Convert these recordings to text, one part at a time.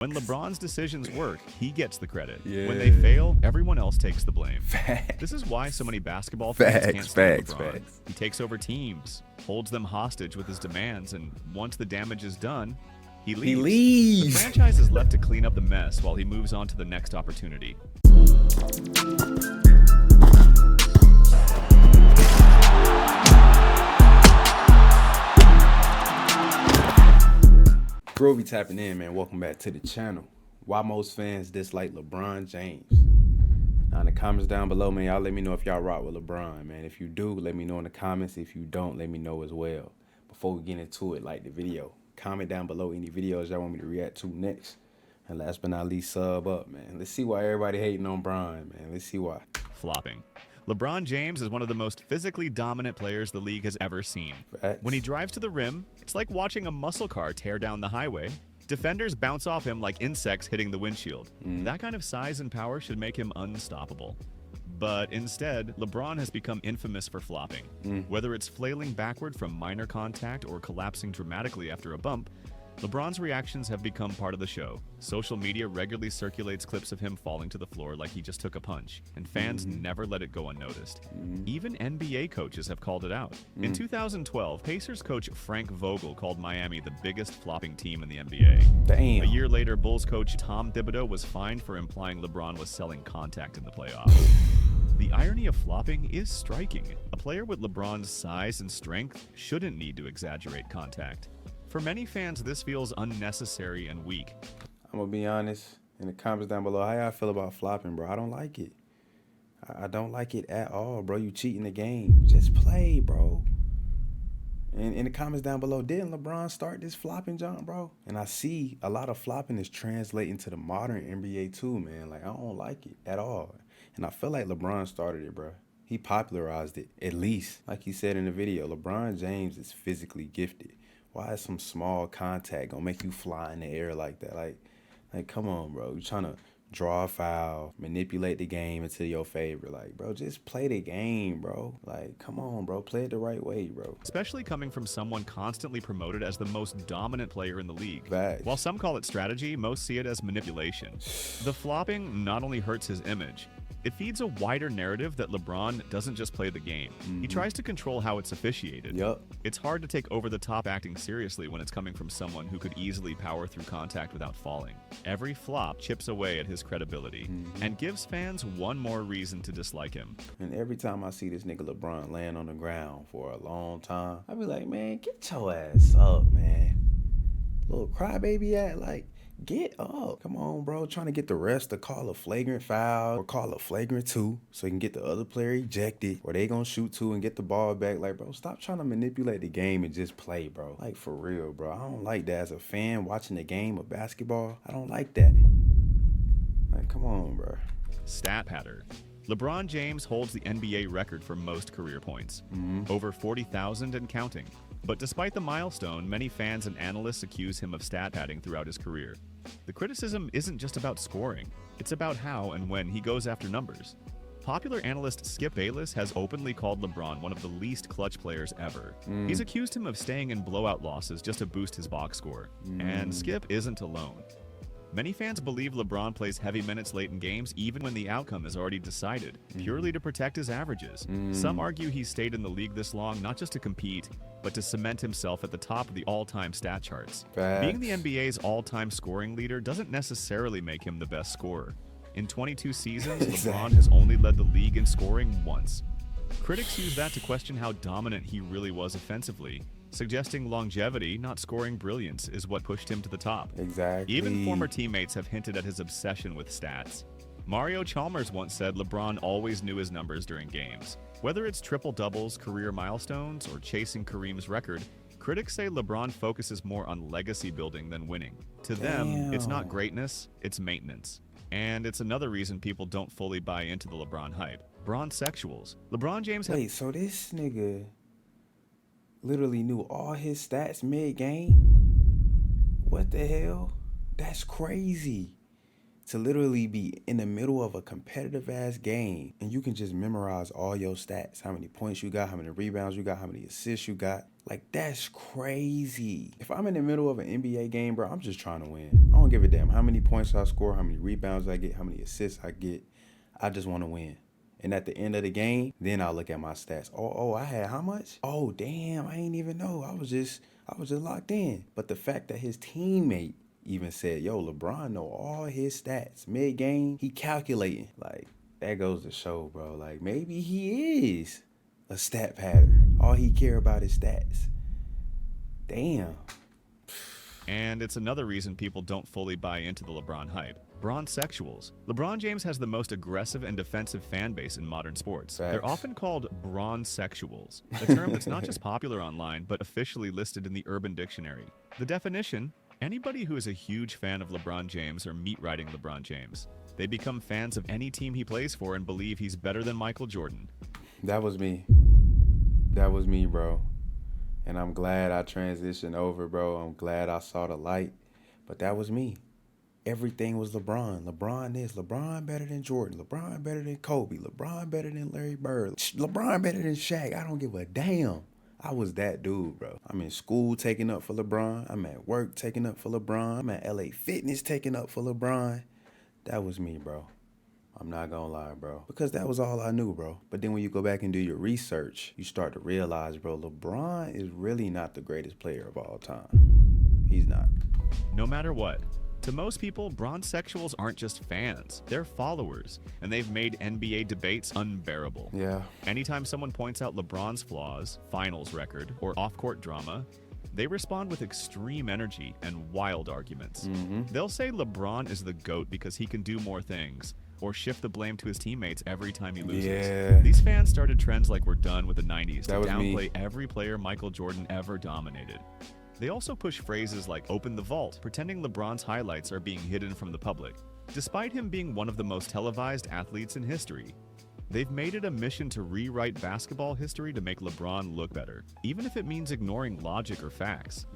When LeBron's decisions work, he gets the credit. Yeah. When they fail, everyone else takes the blame. Facts. This is why so many basketball fans can't stand LeBron. Facts. He takes over teams, holds them hostage with his demands, and once the damage is done, he leaves. The franchise is left to clean up the mess while he moves on to the next opportunity. Groovy tapping in, man. Welcome back to the channel. Why most fans dislike LeBron James? Now in the comments down below, man, y'all let me know if y'all rock with LeBron, man. If you do, let me know in the comments. If you don't, let me know as well. Before we get into it, like the video. Comment down below any videos y'all want me to react to next. And last but not least, sub up, man. Let's see why everybody hating on Bron, man. Let's see why. Flopping. LeBron James is one of the most physically dominant players the league has ever seen. Facts. When he drives to the rim, it's like watching a muscle car tear down the highway. Defenders bounce off him like insects hitting the windshield. That kind of size and power should make him unstoppable. But instead, LeBron has become infamous for flopping. Whether it's flailing backward from minor contact or collapsing dramatically after a bump, LeBron's reactions have become part of the show. Social media regularly circulates clips of him falling to the floor like he just took a punch, and fans never let it go unnoticed. Even NBA coaches have called it out. In 2012, Pacers coach Frank Vogel called Miami the biggest flopping team in the NBA. Damn. A year later, Bulls coach Tom Thibodeau was fined for implying LeBron was selling contact in the playoffs. The irony of flopping is striking. A player with LeBron's size and strength shouldn't need to exaggerate contact. For many fans, this feels unnecessary and weak. I'm gonna be honest, in the comments down below, how y'all feel about flopping, bro? I don't like it. I don't like it at all, bro. You cheating the game. Just play, bro. And in the comments down below, didn't LeBron start this flopping jump, bro? And I see a lot of flopping is translating to the modern NBA too, man. Like, I don't like it at all. And I feel like LeBron started it, bro. He popularized it, at least. Like he said in the video, LeBron James is physically gifted. Why is some small contact gonna make you fly in the air like that? Like, come on, bro. You trying to draw a foul, manipulate the game into your favor. Like, bro, just play the game, bro. Like, come on, bro. Play it the right way, bro. Especially coming from someone constantly promoted as the most dominant player in the league. Facts. While some call it strategy, most see it as manipulation. The flopping not only hurts his image, it feeds a wider narrative that LeBron doesn't just play the game. He tries to control how it's officiated. Yup. It's hard to take over-the-top acting seriously when it's coming from someone who could easily power through contact without falling. Every flop chips away at his credibility and gives fans one more reason to dislike him. And every time I see this nigga LeBron laying on the ground for a long time, I be like, man, get your ass up, man. Little crybaby act, like, get up. Come on, bro. Trying to get the refs to call a flagrant foul or call a flagrant 2 so he can get the other player ejected, or they gonna shoot 2 and get the ball back. Like, bro, stop trying to manipulate the game and just play, bro. Like, for real, bro. I don't like that as a fan watching the game of basketball. I don't like that. Like, come on, bro. Stat pattern. LeBron James holds the NBA record for most career points, over 40,000 and counting. But despite the milestone, many fans and analysts accuse him of stat padding throughout his career. The criticism isn't just about scoring, it's about how and when he goes after numbers. Popular analyst Skip Bayless has openly called LeBron one of the least clutch players ever. He's accused him of staying in blowout losses just to boost his box score. And Skip isn't alone. Many fans believe LeBron plays heavy minutes late in games even when the outcome is already decided, purely to protect his averages. Some argue he stayed in the league this long not just to compete, but to cement himself at the top of the all-time stat charts. Facts. Being the NBA's all-time scoring leader doesn't necessarily make him the best scorer. In 22 seasons, LeBron has only led the league in scoring once. Critics use that to question how dominant he really was offensively, suggesting longevity, not scoring brilliance, is what pushed him to the top. Exactly. Even former teammates have hinted at his obsession with stats. Mario Chalmers once said LeBron always knew his numbers during games. Whether it's triple-doubles, career milestones, or chasing Kareem's record, critics say LeBron focuses more on legacy building than winning. To them, it's not greatness, it's maintenance. And it's another reason people don't fully buy into the LeBron hype. Bron-sexuals. LeBron James Wait, so this nigga literally knew all his stats mid-game? What the hell? That's crazy. to literally be in the middle of a competitive ass game and you can just memorize all your stats, how many points you got, how many rebounds you got, how many assists you got. Like, that's crazy. If I'm in the middle of an NBA game, bro, I'm just trying to win. I don't give a damn how many points I score, how many rebounds I get, how many assists I get. I just want to win. And at the end of the game, then I'll look at my stats. Oh, I had how much? Oh, damn, I ain't even know. I was just locked in. But the fact that his teammate even said, yo, LeBron know all his stats. Mid-game, he calculating. Like, that goes to show, bro. Like, maybe he is a stat padder. All he care about is stats. Damn. And it's another reason people don't fully buy into the LeBron hype. Bronsexuals. LeBron James has the most aggressive and defensive fan base in modern sports. Facts. They're often called bronsexuals, a term that's not just popular online, but officially listed in the Urban Dictionary. The definition: anybody who is a huge fan of LeBron James or meat-riding LeBron James. They become fans of any team he plays for and believe he's better than Michael Jordan. That was me. That was me, bro. And I'm glad I transitioned over, bro. I'm glad I saw the light. But that was me. Everything was LeBron. LeBron this. LeBron better than Jordan. LeBron better than Kobe. LeBron better than Larry Bird. LeBron better than Shaq. I don't give a damn. I was that dude, bro. I'm in school taking up for LeBron. I'm at work taking up for LeBron. I'm at LA Fitness taking up for LeBron. That was me, bro. I'm not gonna lie, bro. Because that was all I knew, bro. But then when you go back and do your research, you start to realize, bro, LeBron is really not the greatest player of all time. He's not. No matter what, to most people, bronsexuals aren't just fans, they're followers, and they've made NBA debates unbearable. Yeah. Anytime someone points out LeBron's flaws, finals record, or off-court drama, they respond with extreme energy and wild arguments. They'll say LeBron is the GOAT because he can do more things, or shift the blame to his teammates every time he loses. Yeah. These fans started trends like we're done with the 90s to That was downplay me. every player Michael Jordan ever dominated. They also push phrases like "open the vault," pretending LeBron's highlights are being hidden from the public. Despite him being one of the most televised athletes in history, they've made it a mission to rewrite basketball history to make LeBron look better, even if it means ignoring logic or facts.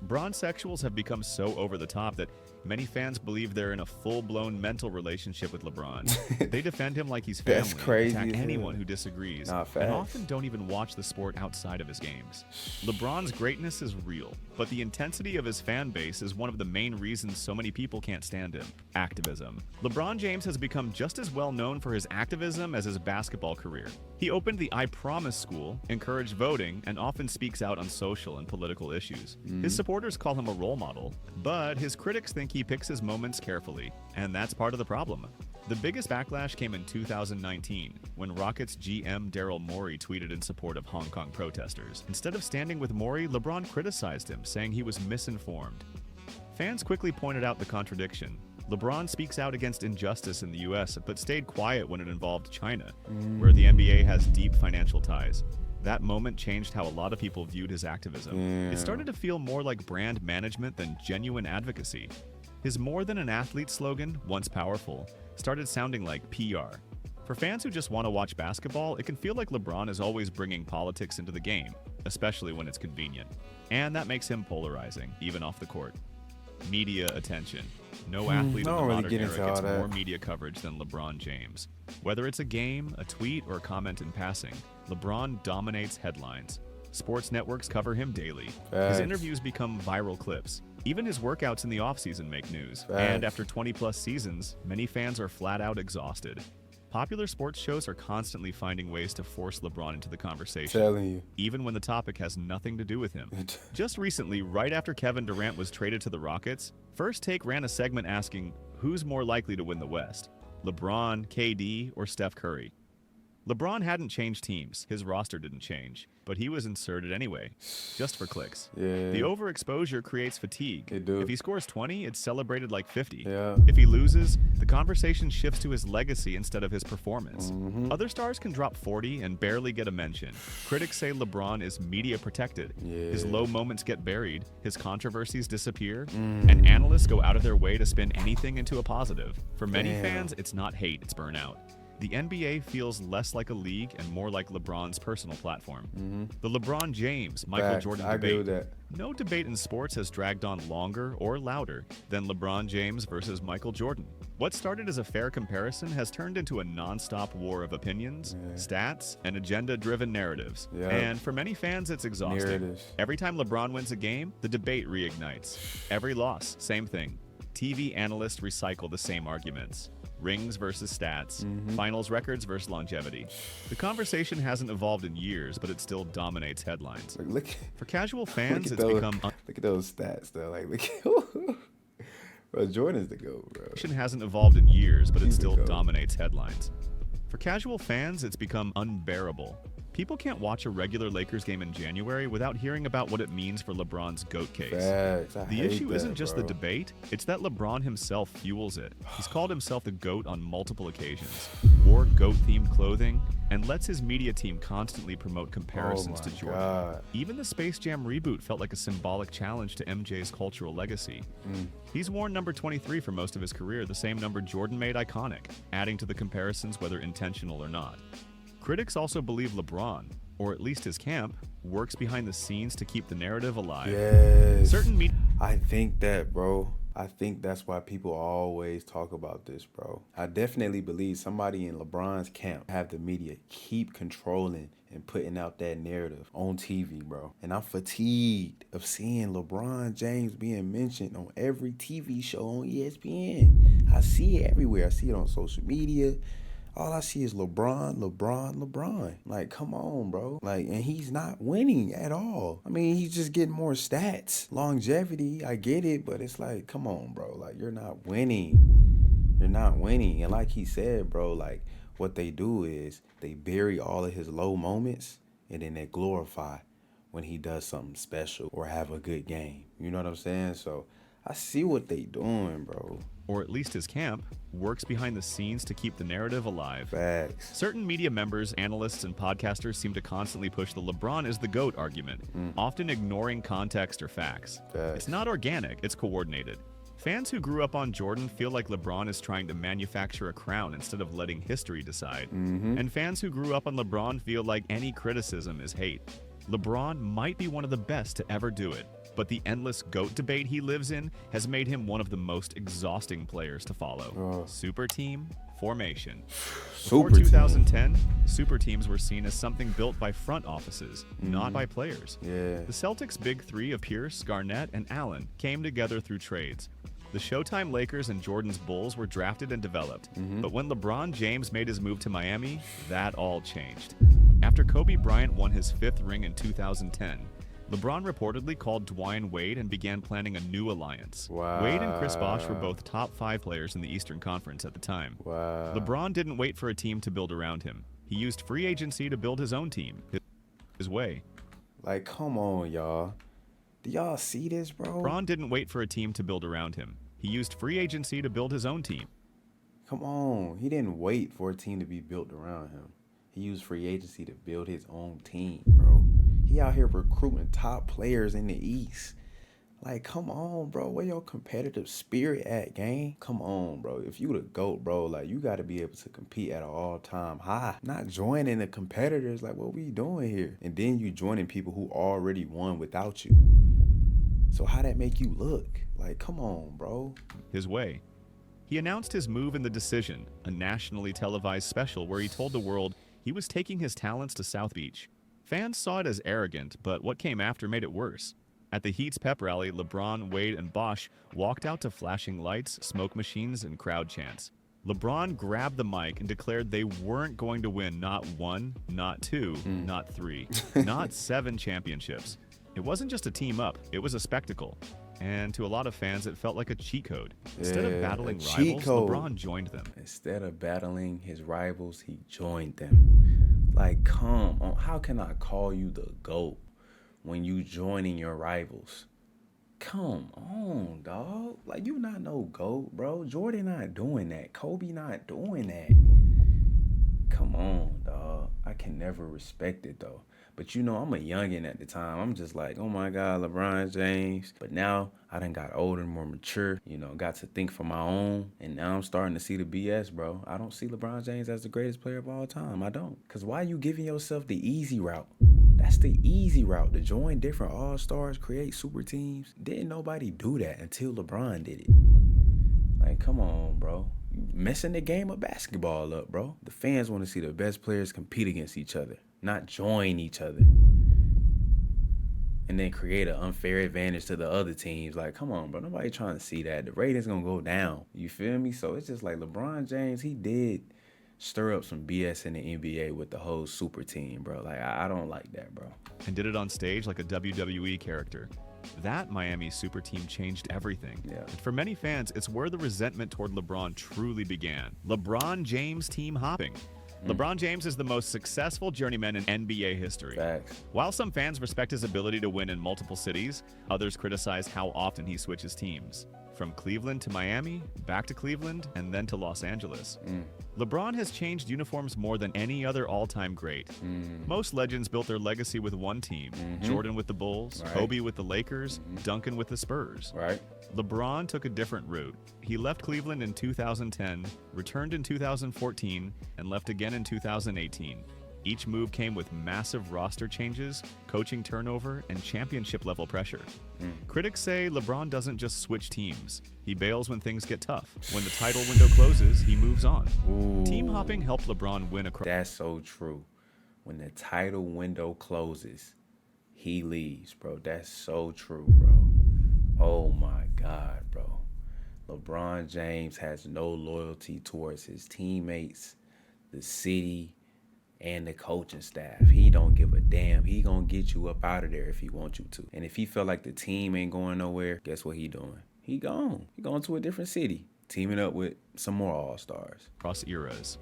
Bronsexuals have become so over the top that many fans believe they're in a full-blown mental relationship with LeBron. They defend him like he's family, That's crazy attack as hell. anyone who disagrees, Nah, and facts. often don't even watch the sport outside of his games. LeBron's greatness is real, but the intensity of his fan base is one of the main reasons so many people can't stand him. Activism. LeBron James has become just as well known for his activism as his basketball career. He opened the I Promise School, encouraged voting, and often speaks out on social and political issues. His supporters call him a role model, but his critics think he picks his moments carefully, and that's part of the problem. The biggest backlash came in 2019, when Rockets GM Daryl Morey tweeted in support of Hong Kong protesters. Instead of standing with Morey, LeBron criticized him, saying he was misinformed. Fans quickly pointed out the contradiction. LeBron speaks out against injustice in the US, but stayed quiet when it involved China, where the NBA has deep financial ties. That moment changed how a lot of people viewed his activism. It started to feel more like brand management than genuine advocacy. His "more than an athlete" slogan, once powerful, started sounding like PR. For fans who just want to watch basketball, it can feel like LeBron is always bringing politics into the game, especially when it's convenient. And that makes him polarizing, even off the court. Media attention. No athlete in I the don't really modern get era into all gets that. more media coverage than LeBron James. Whether it's a game, a tweet, or a comment in passing, LeBron dominates headlines. Sports networks cover him daily. Facts. His interviews become viral clips. Even his workouts in the offseason make news. Facts. And after 20-plus seasons, many fans are flat out exhausted. Popular sports shows are constantly finding ways to force LeBron into the conversation, Telling you. even when the topic has nothing to do with him. Just recently, right after Kevin Durant was traded to the Rockets, First Take ran a segment asking, who's more likely to win the West? LeBron, KD, or Steph Curry? LeBron hadn't changed teams. His roster didn't change, but he was inserted anyway, just for clicks. Yeah. The overexposure creates fatigue. It do. If he scores 20, it's celebrated like 50. Yeah. If he loses, the conversation shifts to his legacy instead of his performance. Other stars can drop 40 and barely get a mention. Critics say LeBron is media protected. His low moments get buried, his controversies disappear, and analysts go out of their way to spin anything into a positive. For many Damn. fans, it's not hate, it's burnout. The NBA feels less like a league and more like LeBron's personal platform. The LeBron James, Michael Facts. Jordan I agree debate. with that. No debate in sports has dragged on longer or louder than LeBron James versus Michael Jordan. What started as a fair comparison has turned into a non-stop war of opinions, stats, and agenda-driven narratives. And for many fans, it's exhausting. Every time LeBron wins a game, the debate reignites. Every loss, same thing. TV analysts recycle the same arguments. Rings versus stats, finals records versus longevity. The conversation hasn't evolved in years, but it still dominates headlines. For casual fans, it's become... Look at those stats, though. Like, look at... Bro, Jordan's the GOAT, bro. Hasn't evolved in years, but it still dominates headlines. For casual fans, it's become unbearable. People can't watch a regular Lakers game in January without hearing about what it means for LeBron's GOAT case. The issue isn't just the debate, it's that LeBron himself fuels it. He's called himself the GOAT on multiple occasions, wore GOAT-themed clothing, and lets his media team constantly promote comparisons to Jordan. Even the Space Jam reboot felt like a symbolic challenge to MJ's cultural legacy. He's worn number 23 for most of his career, the same number Jordan made iconic, adding to the comparisons whether intentional or not. Critics also believe LeBron, or at least his camp, works behind the scenes to keep the narrative alive. I think that, bro. I think that's why people always talk about this, bro. I definitely believe somebody in LeBron's camp have the media keep controlling and putting out that narrative on TV, bro. And I'm fatigued of seeing LeBron James being mentioned on every TV show on ESPN. I see it everywhere. I see it on social media. All I see is LeBron, LeBron, LeBron. Like, come on, bro. Like, and he's not winning at all. I mean, he's just getting more stats. Longevity, I get it, but it's like, come on, bro. Like, you're not winning. You're not winning. And like he said, bro, like, what they do is they bury all of his low moments and then they glorify when he does something special or have a good game. You know what I'm saying? So I see what they doing, bro. Or at least his camp, works behind the scenes to keep the narrative alive. Facts. Certain media members, analysts, and podcasters seem to constantly push the LeBron is the GOAT argument, often ignoring context or facts. It's not organic, it's coordinated. Fans who grew up on Jordan feel like LeBron is trying to manufacture a crown instead of letting history decide. And fans who grew up on LeBron feel like any criticism is hate. LeBron might be one of the best to ever do it, but the endless GOAT debate he lives in has made him one of the most exhausting players to follow. Super team formation. Before 2010, super teams were seen as something built by front offices, not by players. The Celtics' big three of Pierce, Garnett, and Allen came together through trades. The Showtime Lakers and Jordan's Bulls were drafted and developed, but when LeBron James made his move to Miami, that all changed. After Kobe Bryant won his 5th ring in 2010, LeBron reportedly called Dwayne Wade and began planning a new alliance. Wade and Chris Bosh were both top 5 players in the Eastern Conference at the time. LeBron didn't wait for a team to build around him. He used free agency to build his own team, his way. Like, come on, y'all. Do y'all see this, bro? LeBron didn't wait for a team to build around him. He used free agency to build his own team. Come on. He didn't wait for a team to be built around him. He used free agency to build his own team, bro. He out here recruiting top players in the East. Like, come on, bro. Where your competitive spirit at, gang? Come on, bro. If you the GOAT, bro, like, you got to be able to compete at an all-time high. Not joining the competitors. Like, what we doing here? And then you joining people who already won without you. So how that make you look? Like, come on, bro. His way. He announced his move in The Decision, a nationally televised special where he told the world he was taking his talents to South Beach. Fans saw it as arrogant, but what came after made it worse. At the Heat's pep rally, LeBron, Wade, and Bosh walked out to flashing lights, smoke machines, and crowd chants. LeBron grabbed the mic and declared they weren't going to win not 1, not 2, not 3, not 7 championships. It wasn't just a team up, it was a spectacle. And to a lot of fans, it felt like a cheat code. Instead of battling rivals, LeBron joined them. Instead of battling his rivals, he joined them. Like, come on. How can I call you the GOAT when you joining your rivals? Come on, dog. Like, you not no GOAT, bro. Jordan not doing that. Kobe not doing that. Come on, dog. I can never respect it, though. But, you know, I'm a youngin' at the time. I'm just like, oh, my God, LeBron James. But now I done got older and more mature, you know, got to think for my own. And now I'm starting to see the BS, bro. I don't see LeBron James as the greatest player of all time. I don't. Because why you giving yourself the easy route? That's the easy route, to join different all-stars, create super teams. Didn't nobody do that until LeBron did it. Like, come on, bro. You messing the game of basketball up, bro. The fans want to see the best players compete against each other, not join each other. And then create an unfair advantage to the other teams. Like, come on, bro. Nobody trying to see that. The ratings going to go down. You feel me? So it's just like LeBron James, he did stir up some BS in the NBA with the whole super team, bro. Like, I don't like that, bro. And did it on stage like a WWE character. That Miami super team changed everything. Yeah. And for many fans, it's where the resentment toward LeBron truly began. LeBron James team hopping. LeBron James is the most successful journeyman in NBA history. Facts. While some fans respect his ability to win in multiple cities, others criticize how often he switches teams. From Cleveland to Miami, back to Cleveland, and then to Los Angeles. LeBron has changed uniforms more than any other all-time great. Most legends built their legacy with one team. Jordan with the Bulls, Right. Kobe with the Lakers, Duncan with the Spurs. Right. LeBron took a different route. He left Cleveland in 2010, returned in 2014, and left again in 2018. Each move came with massive roster changes, coaching turnover, and championship-level pressure. Critics say LeBron doesn't just switch teams. He bails when things get tough. When the title window closes, he moves on. Ooh. Team hopping helped LeBron win across. That's so true. When the title window closes, he leaves, bro. That's so true, bro. Oh my God, bro. LeBron James has no loyalty towards his teammates, the city, and the coaching staff. He don't give a damn. He gonna get you up out of there if he wants you to. And if he feel like the team ain't going nowhere, guess what he doing? He gone. He going to a different city, teaming up with some more all-stars. Across eras.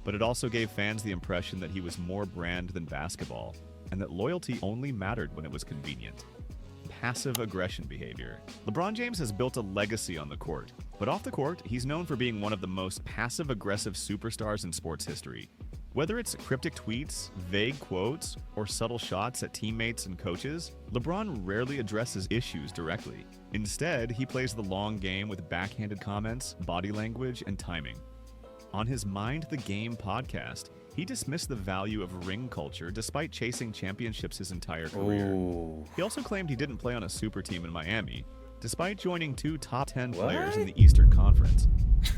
But it also gave fans the impression that he was more brand than basketball, and that loyalty only mattered when it was convenient. Passive aggression behavior. LeBron James has built a legacy on the court, but off the court, he's known for being one of the most passive-aggressive superstars in sports history. Whether it's cryptic tweets, vague quotes, or subtle shots at teammates and coaches, LeBron rarely addresses issues directly. Instead, he plays the long game with backhanded comments, body language, and timing. On his Mind the Game podcast, he dismissed the value of ring culture despite chasing championships his entire career. Ooh. He also claimed he didn't play on a super team in Miami, despite joining 2 top 10 What? players in the Eastern Conference.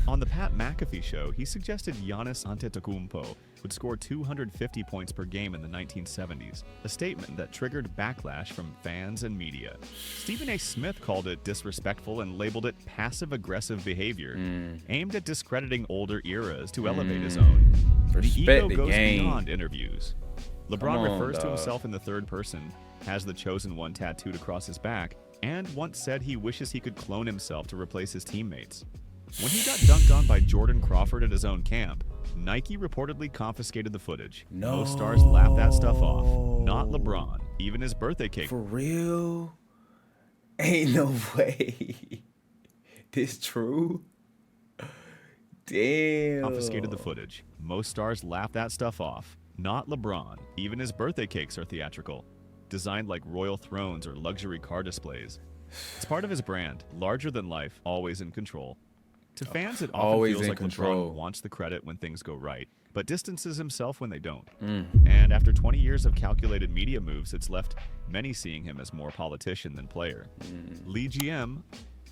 On the Pat McAfee show, he suggested Giannis Antetokounmpo would score 250 points per game in the 1970s, a statement that triggered backlash from fans and media. Stephen A. Smith called it disrespectful and labeled it passive-aggressive behavior, aimed at discrediting older eras to elevate his own. Respect the ego the goes game. beyond interviews. LeBron Come on, refers to dog. himself in the third person, has the Chosen One tattooed across his back, and once said he wishes he could clone himself to replace his teammates. When he got dunked on by Jordan Crawford at his own camp, Nike reportedly confiscated the footage. No. Most stars laughed that stuff off. Not LeBron. Even his birthday cake. For real? Ain't no way. This true? Damn. Confiscated the footage. Most stars laughed that stuff off. Not LeBron. Even his birthday cakes are theatrical, designed like royal thrones or luxury car displays. It's part of his brand, larger than life, always in control. To fans, it often Always feels in like control. LeBron wants the credit when things go right, but distances himself when they don't. And after 20 years of calculated media moves, it's left many seeing him as more politician than player. Lee GM,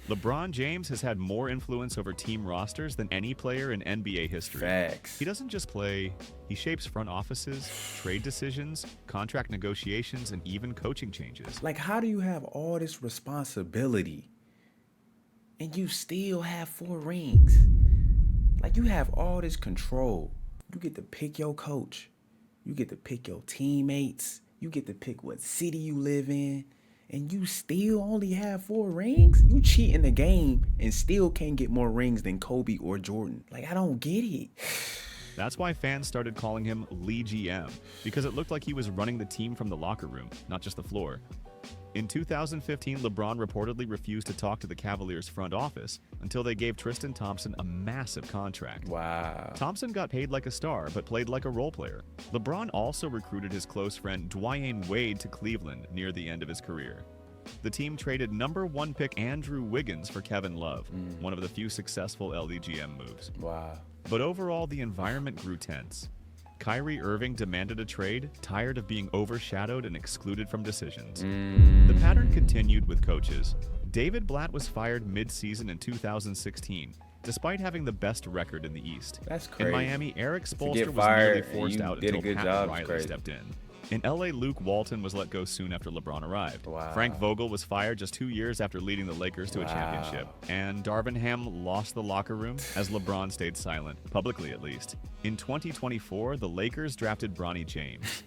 LeBron James has had more influence over team rosters than any player in NBA history. Facts. He doesn't just play, he shapes front offices, trade decisions, contract negotiations, and even coaching changes. Like, how do you have all this responsibility and you still have 4 rings? Like, you have all this control. You get to pick your coach. You get to pick your teammates. You get to pick what city you live in. And you still only have 4 rings? You cheat in the game and still can't get more rings than Kobe or Jordan. Like, I don't get it. That's why fans started calling him Lee GM, because it looked like he was running the team from the locker room, not just the floor. In 2015, LeBron reportedly refused to talk to the Cavaliers' front office until they gave Tristan Thompson a massive contract. Wow. Thompson got paid like a star, but played like a role player. LeBron also recruited his close friend Dwyane Wade to Cleveland near the end of his career. The team traded number 1 pick Andrew Wiggins for Kevin Love, one of the few successful LDGM moves. Wow. But overall, the environment grew tense. Kyrie Irving demanded a trade, tired of being overshadowed and excluded from decisions. The pattern continued with coaches. David Blatt was fired mid-season in 2016, despite having the best record in the East. That's crazy. In Miami, Eric Spoelstra was fired nearly forced out did a until good Pat job, Riley crazy. stepped in. In LA, Luke Walton was let go soon after LeBron arrived. Wow. Frank Vogel was fired just 2 years after leading the Lakers to a championship. And Darvin Ham lost the locker room as LeBron stayed silent, publicly at least. In 2024, the Lakers drafted Bronny James.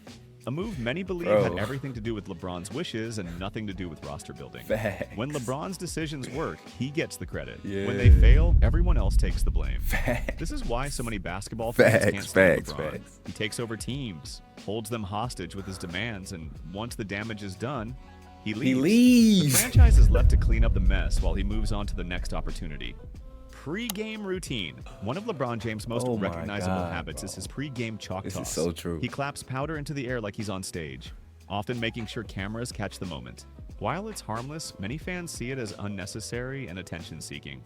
A move many believe had everything to do with LeBron's wishes and nothing to do with roster building. Facts. When LeBron's decisions work, he gets the credit. Yeah. When they fail, everyone else takes the blame. Facts. This is why so many basketball fans can't stand LeBron. Facts. He takes over teams, holds them hostage with his demands, and once the damage is done, he leaves. The franchise is left to clean up the mess while he moves on to the next opportunity. Pre-game routine. One of LeBron James' most recognizable habits is his pre-game chalk toss. This is so true. He claps powder into the air like he's on stage, often making sure cameras catch the moment. While it's harmless, many fans see it as unnecessary and attention-seeking.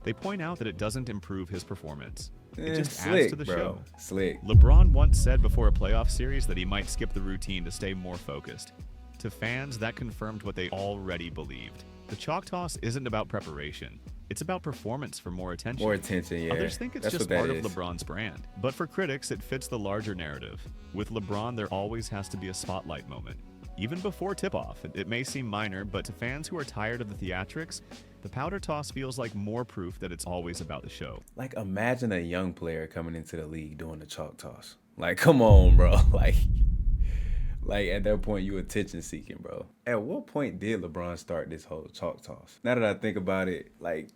They point out that it doesn't improve his performance. It just adds to the show. Slick. LeBron once said before a playoff series that he might skip the routine to stay more focused. To fans, that confirmed what they already believed. The chalk toss isn't about preparation. It's about performance for more attention. More attention, yeah. Others think it's just part of LeBron's brand. But for critics, it fits the larger narrative. With LeBron, there always has to be a spotlight moment. Even before tip-off, it may seem minor, but to fans who are tired of the theatrics, the powder toss feels like more proof that it's always about the show. Like, imagine a young player coming into the league doing the chalk toss. Like, come on, bro. Like at that point, you attention seeking, bro. At what point did LeBron start this whole chalk toss? Now that I think about it, like,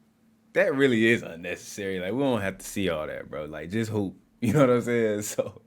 that really is unnecessary. Like, we don't have to see all that, bro. Like, just hoop. You know what I'm saying? So,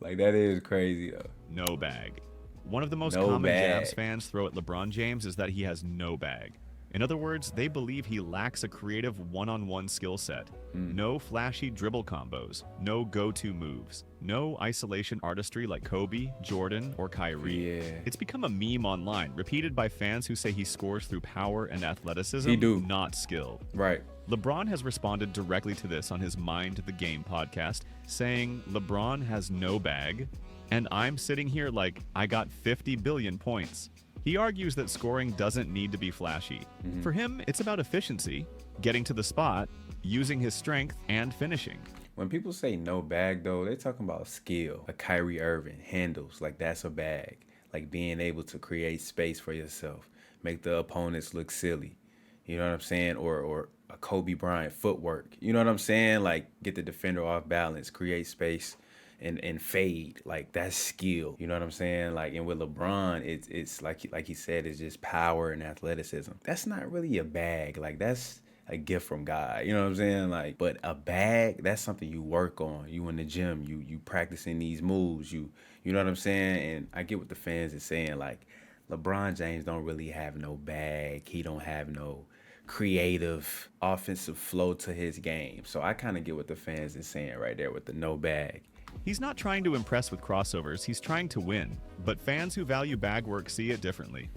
like, that is crazy, though. No bag. One of the most common jabs fans throw at LeBron James is that he has no bag. In other words, they believe he lacks a creative one-on-one skill set. No flashy dribble combos, no go-to moves, no isolation artistry like Kobe, Jordan, or Kyrie. Yeah. It's become a meme online, repeated by fans who say he scores through power and athleticism, not skill. Right. LeBron has responded directly to this on his Mind the Game podcast, saying LeBron has no bag, and I'm sitting here like I got 50 billion points. He argues that scoring doesn't need to be flashy. For him, it's about efficiency, getting to the spot, using his strength, and finishing. When people say no bag, though, they're talking about skill. Like Kyrie Irving, handles, like that's a bag. Like being able to create space for yourself, make the opponents look silly. You know what I'm saying? Or a Kobe Bryant footwork. You know what I'm saying? Like get the defender off balance, create space. And fade, like that's skill. You know what I'm saying? Like, and with LeBron, it's like he said, it's just power and athleticism. That's not really a bag. Like that's a gift from God. You know what I'm saying? Like, but a bag, that's something you work on. You in the gym, you practicing these moves. You know what I'm saying? And I get what the fans are saying. Like, LeBron James don't really have no bag. He don't have no creative offensive flow to his game. So I kind of get what the fans are saying right there with the no bag. He's not trying to impress with crossovers, he's trying to win. But fans who value bag work see it differently.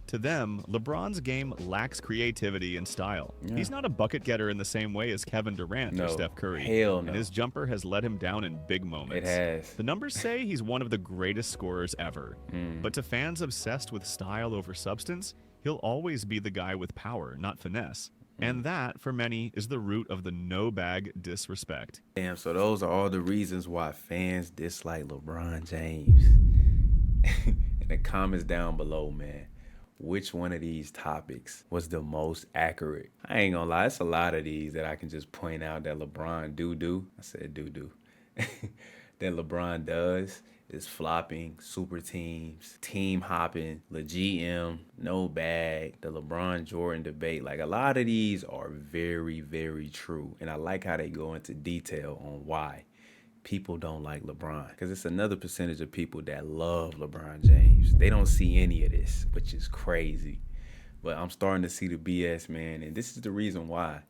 To them, LeBron's game lacks creativity and style. Yeah. He's not a bucket getter in the same way as Kevin Durant or Steph Curry. Hell no. And his jumper has let him down in big moments. It has. The numbers say he's one of the greatest scorers ever. But to fans obsessed with style over substance, he'll always be the guy with power, not finesse. And that, for many, is the root of the no-bag disrespect. Damn, so those are all the reasons why fans dislike LeBron James. In the comments down below, man, which one of these topics was the most accurate? I ain't gonna lie, it's a lot of these that I can just point out that LeBron do. I said do. That LeBron does is flopping, super teams, team hopping, the GM, no bag, the LeBron Jordan debate. Like, a lot of these are very, very true. And I like how they go into detail on why people don't like LeBron. Because it's another percentage of people that love LeBron James. They don't see any of this, which is crazy. But I'm starting to see the BS, man. And this is the reason why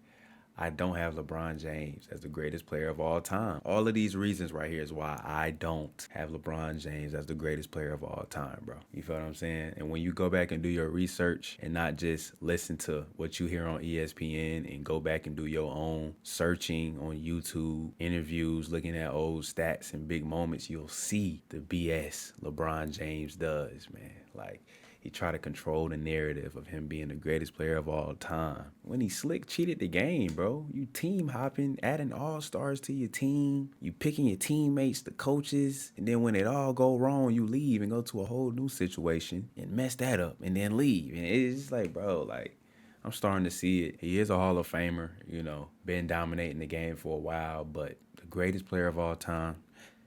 I don't have LeBron James as the greatest player of all time. All of these reasons right here is why I don't have LeBron James as the greatest player of all time, bro. You feel what I'm saying? And when you go back and do your research and not just listen to what you hear on ESPN and go back and do your own searching on YouTube, interviews, looking at old stats and big moments, you'll see the BS LeBron James does, man. Like, he tried to control the narrative of him being the greatest player of all time. When he slick cheated the game, bro. You team hopping, adding all-stars to your team. You picking your teammates, the coaches. And then when it all go wrong, you leave and go to a whole new situation and mess that up and then leave. And it's just like, bro, like, I'm starting to see it. He is a Hall of Famer, you know, been dominating the game for a while. But the greatest player of all time,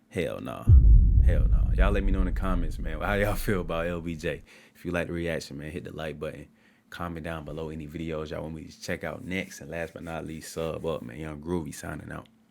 hell nah. Hell no. Y'all let me know in the comments, man, how y'all feel about LBJ. If you like the reaction, man, hit the like button. Comment down below any videos y'all want me to check out next. And last but not least, sub up, man. Young Groovy signing out.